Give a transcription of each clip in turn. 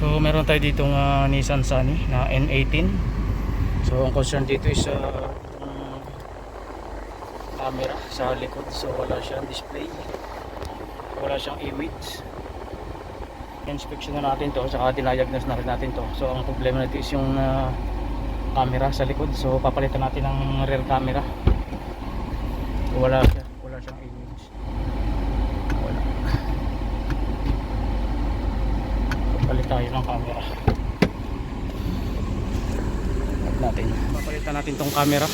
So meron tayo ditong Nissan Sunny na N18. So ang concern dito is camera sa likod. So wala siyang display, wala siyang image. Inspection na natin to, saka dinayagnos na rin natin to. So ang problema nito is yung camera sa likod. So papalitan natin ng rear camera. So, wala siyang image. Wala. Papalit tayo ng camera. Papalitan natin tong camera.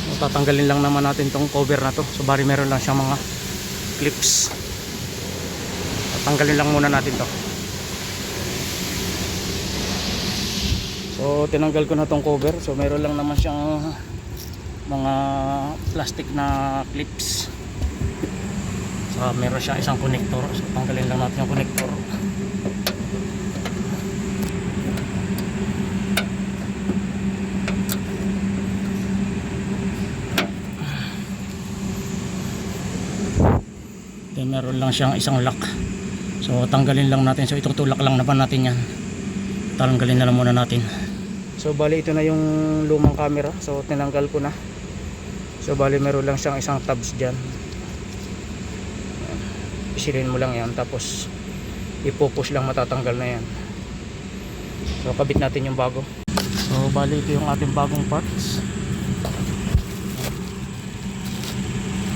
So, tatanggalin lang naman natin tong cover na to. So bali meron lang siyang mga clips. Tatanggalin lang muna natin to. So tinanggal ko na tong cover. So meron lang naman siyang mga plastic na clips. So meron siya isang connector. So tanggalin lang natin yung connector. Then meron lang siyang isang lock. So tanggalin lang natin. So itutulak lang naman natin yan. Tanggalin na lang muna natin. So bali ito na yung lumang camera. So tinanggal ko na. So bali meron lang siyang isang tabs dyan. Isilin mo lang yan. Tapos ipupush lang, matatanggal na yan. So kabit natin yung bago. So bali ito yung ating bagong parts.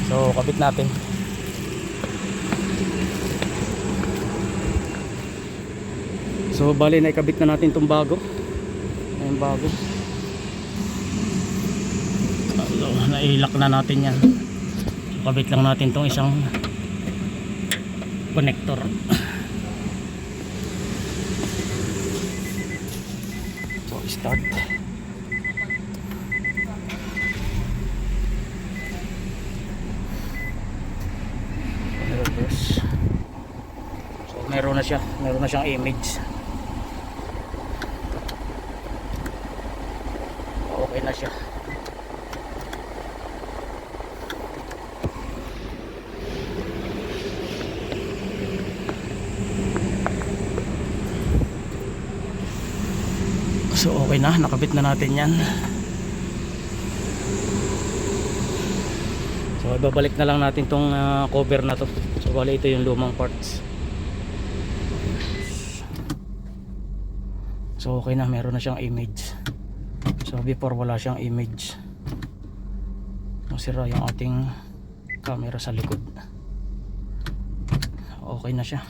So kabit natin. So bali naikabit na natin itong bago. Ayan bago. So, nailak na natin yan. So, kabit lang natin itong isang connector. So start. Reverse. So meron na siyang image. Okay na siya. So okay na, nakabit na natin yan. So ibabalik na lang natin tong cover na to. So bali ito yung lumang parts. So okay na, meron na siyang image. So before wala siyang image. Nasira yung ating camera sa likod. Okay na siya.